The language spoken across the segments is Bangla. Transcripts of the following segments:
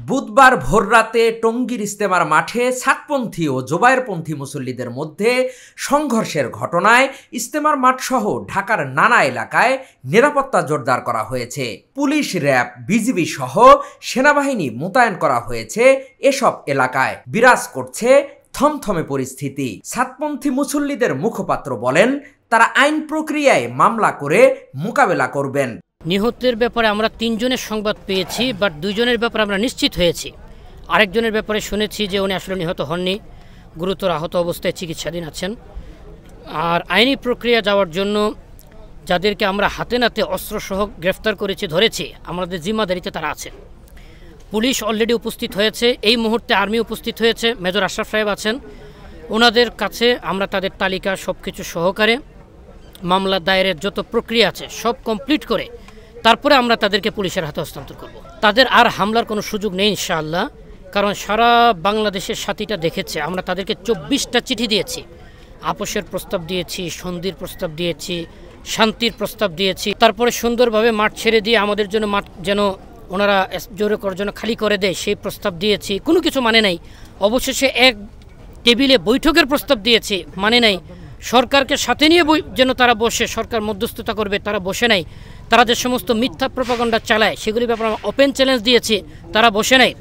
বুধবার ভোররাতে টঙ্গীর ইস্তেমার মাঠে সাতপন্থী ও জোবায়েরপন্থী মুসল্লিদের মধ্যে সংঘর্ষের ঘটনায় ইস্তেমার মাঠসহ ঢাকার নানা এলাকায় নিরাপত্তা জোরদার করা হয়েছে। পুলিশ, র্যাব, বিজিবি সহ সেনাবাহিনী মোতায়েন করা হয়েছে। এসব এলাকায় বিরাজ করছে থমথমে পরিস্থিতি। সাতপন্থী মুসল্লিদের মুখপাত্র বলেন, তারা আইন প্রক্রিয়ায় মামলা করে মোকাবেলা করবেন। নিহতের ব্যাপারে আমরা 3 জনের সংবাদ পেয়েছি, বাট 2 জনের ব্যাপারে আমরা নিশ্চিত হয়েছি। আরেকজনের ব্যাপারে শুনেছি যে উনি আসলে নিহত হননি, গুরুতর আহত অবস্থায় চিকিৎসাধীন আছেন। আর আইনি প্রক্রিয়া যাওয়ার জন্য যাদেরকে আমরা হাতে নাতে অস্ত্রসহ গ্রেফতার করেছি, ধরেছি, আমাদের জিম্মাদারিতে তারা আছে। পুলিশ অলরেডি উপস্থিত হয়েছে, এই মুহূর্তে আর্মি উপস্থিত হয়েছে, মেজর আশরাফ সাহেব আছেন। ওনাদের কাছে আমরা তাদের তালিকা সব কিছু সহকারে মামলা দায়েরের যত প্রক্রিয়া আছে সব কমপ্লিট করে তারপরে আমরা তাদেরকে পুলিশের হাতে হস্তান্তর করব। তাদের আর হামলার কোনো সুযোগ নেই ইনশাআল্লাহ, কারণ সারা বাংলাদেশের সাথীটা দেখেছে। আমরা তাদেরকে 24টা চিঠি দিয়েছি, আপোষের প্রস্তাব দিয়েছি, সন্ধির প্রস্তাব দিয়েছি, শান্তির প্রস্তাব দিয়েছি। তারপরে সুন্দরভাবে মাঠ ছেড়ে দিয়ে আমাদের জন্য মাঠ যেন ওনারা জোরে করার জন্য খালি করে দেয় সেই প্রস্তাব দিয়েছি, কোনো কিছু মানে নাই। অবশেষে এক টেবিলে বৈঠকের প্রস্তাব দিয়েছি, মানে নাই। সরকারকে সাথে নিয়ে যেন তারা বসে, সরকার মধ্যস্থতা করবে, তারা বসে নাই। তারা যে সমস্ত মিথ্যা প্রপাগান্ডা চালায় সেগুলির ব্যাপারে ওপেন চ্যালেঞ্জ দিয়েছি, তারা বসে নাই।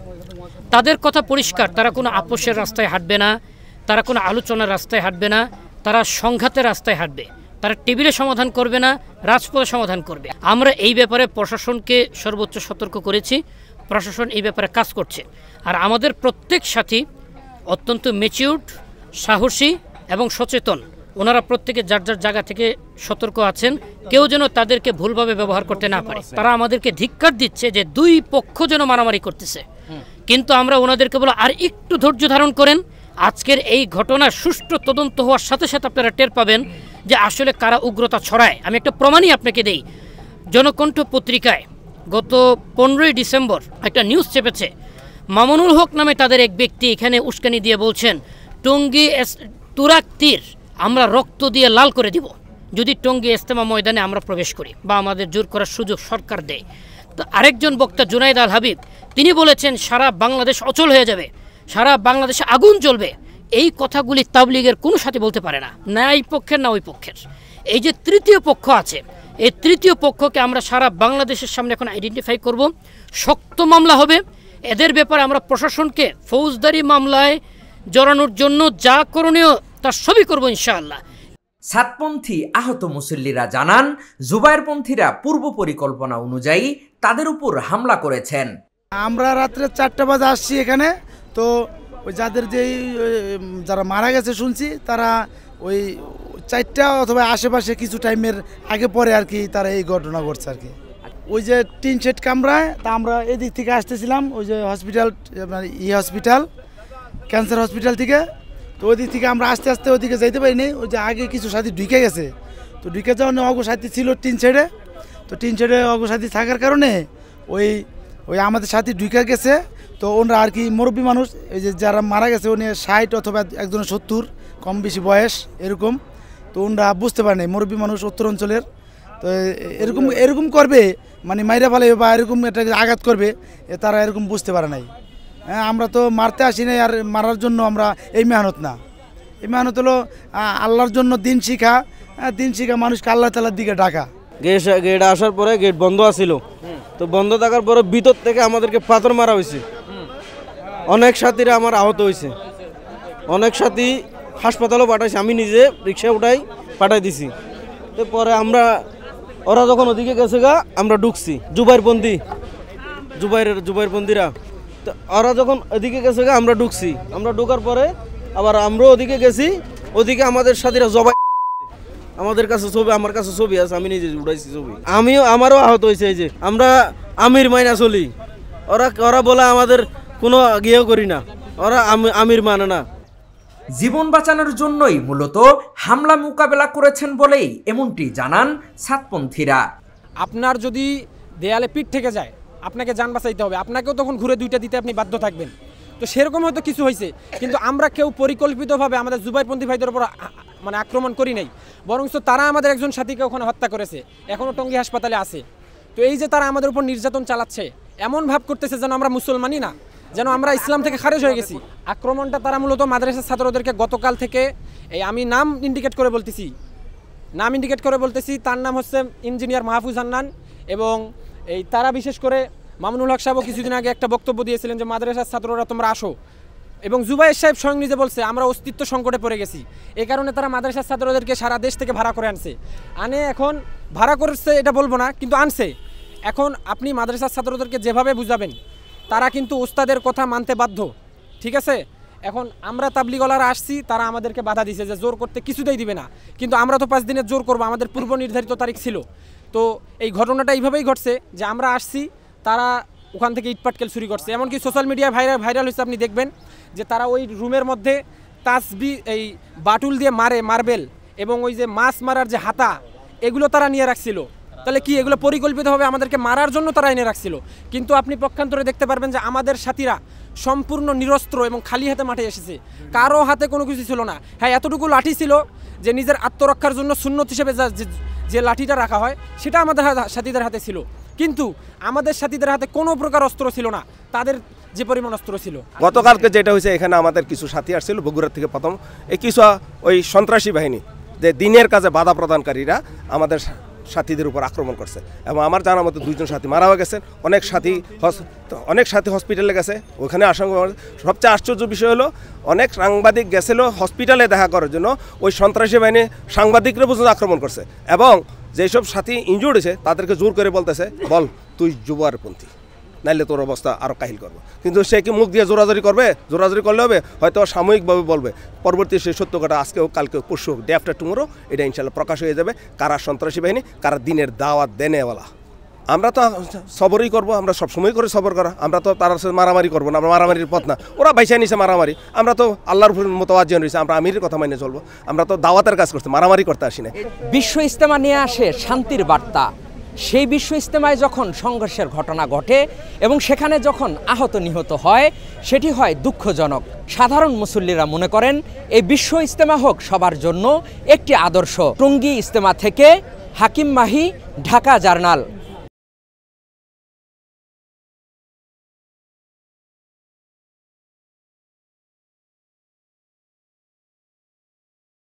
তাদের কথা পরিষ্কার, তারা কোনো আপোষের রাস্তায় হাঁটবে না, তারা কোনো আলোচনার রাস্তায় হাঁটবে না, তারা সংঘাতের রাস্তায় হাঁটবে। তারা টেবিলে সমাধান করবে না, রাজপথে সমাধান করবে। আমরা এই ব্যাপারে প্রশাসনকে সর্বোচ্চ সতর্ক করেছি, প্রশাসন এই ব্যাপারে কাজ করছে। আর আমাদের প্রত্যেক সাথী অত্যন্ত ম্যাচিউরড, সাহসী এবং সচেতন। ওনারা প্রত্যেকে যার যার জায়গা থেকে সতর্ক আছেন, কেউ যেন তাদেরকে ভুলভাবে ব্যবহার করতে না পারে। তারা আমাদেরকে ধিক্কার দিচ্ছে যে 2 পক্ষ যেন মারামারি করতেছে, কিন্তু আমরা ওনাদেরকে বলো আর একটু ধৈর্য ধারণ করেন। আজকের এই ঘটনা সুষ্ঠু তদন্ত হওয়ার সাথে সাথে আপনারা টের পাবেন যে আসলে কারা উগ্রতা ছড়ায়। আমি একটা প্রমাণই আপনাকে দেই। জনকণ্ঠ পত্রিকায় গত 15ই ডিসেম্বর একটা নিউজ চেপেছে। মামুনুল হক নামে তাদের এক ব্যক্তি এখানে উস্কানি দিয়ে বলছেন, টঙ্গী তুরাগ তীর আমরা রক্ত দিয়ে লাল করে দিব যদি টঙ্গী ইজতেমা ময়দানে আমরা প্রবেশ করি বা আমাদের জোর করার সুযোগ সরকার দেয়। তো আরেকজন বক্তা জুনাইদ আল হাবিব, তিনি বলেছেন সারা বাংলাদেশ অচল হয়ে যাবে, সারা বাংলাদেশে আগুন জ্বলবে। এই কথাগুলি তাবলীগের কোনো সাথে বলতে পারে না, না এই পক্ষের না ওই পক্ষের। এই যে তৃতীয় পক্ষ আছে, এই তৃতীয় পক্ষকে আমরা সারা বাংলাদেশের সামনে এখন আইডেন্টিফাই করব। শক্ত মামলা হবে এদের ব্যাপারে। আমরা প্রশাসনকে ফৌজদারি মামলায় জড়ানোর জন্য যা করণীয় তার সবই করবো ইনশাআল্লাহ। সাতপন্থী আহত মুসল্লিরা জানান, জোবায়েরপন্থীরা পূর্ব পরিকল্পনা অনুযায়ী তাদের উপর হামলা করেছেন। আমরা রাত্রে 4টা বাজে আসছি এখানে, তো ওই যাদের যারা মারা গেছে শুনছি, তারা ওই 4টা অথবা আশেপাশে কিছু টাইমের আগে পরে আর কি তারা এই ঘটনা ঘটছে আর কি। ওই যে টিন শেড কামরায়, তা আমরা এদিক থেকে আসতেছিলাম, ওই যে হসপিটাল, হসপিটাল, ক্যান্সার হসপিটাল থেকে। তো ওই দিক থেকে আমরা আস্তে আস্তে ওইদিকে যাইতে পারিনি। ওই যে আগে কিছু সাথী ঢুকে গেছে, তো ঢুকে যাওয়ার অগ্রসাথী ছিল টিন শেডে। তো টিন শেডে অগ্রসাথী থাকার কারণে ওই আমাদের সাথী ঢুকে গেছে। তো ওনারা আর কি মুরব্বী মানুষ, এই যে যারা মারা গেছে উনি 60 অথবা একজনের 70, কম বেশি বয়স এরকম। তো ওনারা বুঝতে পারে নাই, মুরব্বী মানুষ উত্তর অঞ্চলের। তো এরকম করবে, মানে মাইরা ফেলে বা এরকম একটা আঘাত করবে, তারা এরকম বুঝতে পারে নাই। হ্যাঁ, আমরা তো মারতে আসি নাই, আর মারার জন্য আমরা এই মেহনত না। এই মেহনত হলো আল্লাহর জন্য দিন শিখা, মানুষকে আল্লাহ তাআলার দিকে ডাকা। গেট আসার পরে গেট বন্ধ আছিল, তো বন্ধ থাকার পরে ভিতর থেকে আমাদেরকে পাথর মারা হয়েছে। অনেক সাথীরা আমার আহত হয়েছে, অনেক সাথী হাসপাতালও পাঠাইছে, আমি নিজে রিক্সা উঠাই পাঠাই দিছি। তো পরে ওরা যখন ওদিকে গেছে আমরা ঢুকছি, জুবাইরপন্থীরা। তো ওরা যখন ওদিকে গেছে আমরা ঢুকছি, আমরা ঢোকার পরে আবার আমরাও ওদিকে গেছি। ওদিকে আমাদের সাথীরা জবাই, আমাদের কাছে ছবি, আমার কাছে ছবি আছে, আমি নিজে উঠাইছি ছবি। আমারও আহত হয়েছে। এই যে আমরা আমির মাইনা চলি, ওরা বলে আমাদের কোনো গিয়েও করি না, ওরা আমির মানে না। জীবন বাঁচানোর জন্যই মূলত হামলা মোকাবেলা করেছেন বলেই এমনটি জানান সাতপন্থীরা। আপনার যদি দেয়ালে পিঠ থেকে যায়, আপনাকে যান বাঁচাইতে হবে, আপনাকেও তখন ঘুরে 2টা দিতে আপনি বাধ্য থাকবেন। তো সেরকম হয়তো কিছু হয়েছে, কিন্তু আমরা কেউ পরিকল্পিতভাবে আমাদের জুবায়েরপন্থী ভাইদের উপর মানে আক্রমণ করি নাই, বরং তারা আমাদের একজন সাথীকে ওখানে হত্যা করেছে, এখনও টঙ্গী হাসপাতালে আছে। তো এই যে তারা আমাদের উপর নির্যাতন চালাচ্ছে, এমন ভাব করতেছে যেন আমরা মুসলমানই না। যেন আমরা ইসলাম থেকে খারেজ হয়ে গেছি। আক্রমণটা তারা মূলত মাদ্রাসার ছাত্রদেরকে গতকাল থেকে, এই আমি নাম ইন্ডিকেট করে বলতেছি, তার নাম হচ্ছে ইঞ্জিনিয়ার মাহফুজ হান্নান, এবং এই তারা বিশেষ করে মামুনুল হক সাহেবও কিছুদিন আগে একটা বক্তব্য দিয়েছিলেন যে মাদ্রাসার ছাত্ররা তোমরা আসো, এবং জুবাইর সাহেব স্বয়ং নিজে বলছে আমরা অস্তিত্ব সংকটে পড়ে গেছি। এই কারণে তারা মাদ্রাসার ছাত্রদেরকে সারা দেশ থেকে ভাড়া করে আনে এখন ভাড়া করছে এটা বলবো না, কিন্তু আনছে। এখন আপনি মাদ্রাসার ছাত্রদেরকে যেভাবে বুঝাবেন তারা কিন্তু ওস্তাদের কথা মানতে বাধ্য, ঠিক আছে। এখন আমরা তাবলিগলারা আসছি, তারা আমাদেরকে বাধা দিয়েছে যে জোর করতে কিছুতেই দিবে না, কিন্তু আমরা তো 5 দিনের জোর করবো, আমাদের পূর্ব নির্ধারিত তারিখ ছিল। তো এই ঘটনাটা এইভাবেই ঘটছে যে আমরা আসছি, তারা ওখান থেকে ইটপাটকেল চুরি করছে। এমনকি সোশ্যাল মিডিয়ায় ভাইরাল হয়েছে, আপনি দেখবেন যে তারা ওই রুমের মধ্যে তাসবি এই বাটুল দিয়ে মার্বেল এবং ওই যে মাছ মারার যে হাতা এগুলো তারা নিয়ে রাখছিল। তাহলে কি এগুলো পরিকল্পিতভাবে আমাদেরকে মারার জন্য তারা এনে রাখছিল? কিন্তু আপনি পক্ষান্তরে দেখতে পারবেন যে আমাদের সাথীরা সম্পূর্ণ নিরস্ত্র এবং খালি হাতে মাঠে এসেছে, কারো হাতে কোনো কিছু ছিল না। হ্যাঁ, এতটুকু লাঠি ছিল যে নিজের আত্মরক্ষার জন্য সুন্নত হিসেবে যে লাঠিটা রাখা হয় সেটা আমাদের সাথীদের হাতে ছিল, কিন্তু আমাদের সাথীদের হাতে কোনো প্রকার অস্ত্র ছিল না, তাদের যে পরিমাণ অস্ত্র ছিল। গতকালকে যেটা হয়েছে, এখানে আমাদের কিছু সাথী আসছিল বগুড়ার থেকে, প্রথম এই কিছু ওই সন্ত্রাসী বাহিনী যে দিনের কাজে বাধা প্রদানকারীরা আমাদের সাথীদের উপর আক্রমণ করছে, এবং আমার জানার মতো 2 জন সাথী মারা গেছেন, অনেক সাথী হসপিটালে গেছে, ওখানে আশঙ্কা। সবচেয়ে আশ্চর্য বিষয় হলো অনেক সাংবাদিক গেছিল হসপিটালে দেখা করার জন্য, ওই সন্ত্রাসী বাহিনী সাংবাদিকরা পর্যন্ত আক্রমণ করছে, এবং যেসব সাথী ইনজুর্ড হয়েছে তাদেরকে জোর করে বলতেছে বল তুই যুবপন্থী, নাইলে তোর অবস্থা আরও কাহিল করবো। কিন্তু সে কি মুখ দিয়ে জোরাজোরি করবে? জোরাজোরি করলে হবে হয়তো সাময়িকভাবে বলবে, পরবর্তী সেই সত্য কথা আজকেও কালকেও পরশু ডে আফটার টুমোরো এটা ইনশাল্লাহ প্রকাশ হয়ে যাবে, কারা সন্ত্রাসী বাহিনী, কারা দিনের দাওয়াত দেনেওয়ালা। আমরা তো সবরই করবো, আমরা সবসময় করে সবর করা, আমরা তো তার সাথে মারামারি করবো না, আমরা মারামারির পথ না, ওরা ভাইসা নিছে মারামারি, আমরা তো আল্লাহর মোতাবাজ্জিন রয়েছে, আমরা আমিরের কথা মাইনে চলবো, আমরা তো দাওয়াতের কাজ করছি, মারামারি করতে আসি না। বিশ্ব ইজতেমা নিয়ে আসে শান্তির বার্তা। সেই বিশ্ব ইজতেমায় যখন সংঘর্ষের ঘটনা ঘটে এবং সেখানে যখন আহত নিহত হয়, সেটি হয় দুঃখজনক। সাধারণ মুসল্লিরা মনে করেন এই বিশ্ব ইজতেমা হোক সবার জন্য একটি আদর্শ। টঙ্গী ইজতেমা থেকে হাকিম মাহি, ঢাকা জার্নাল।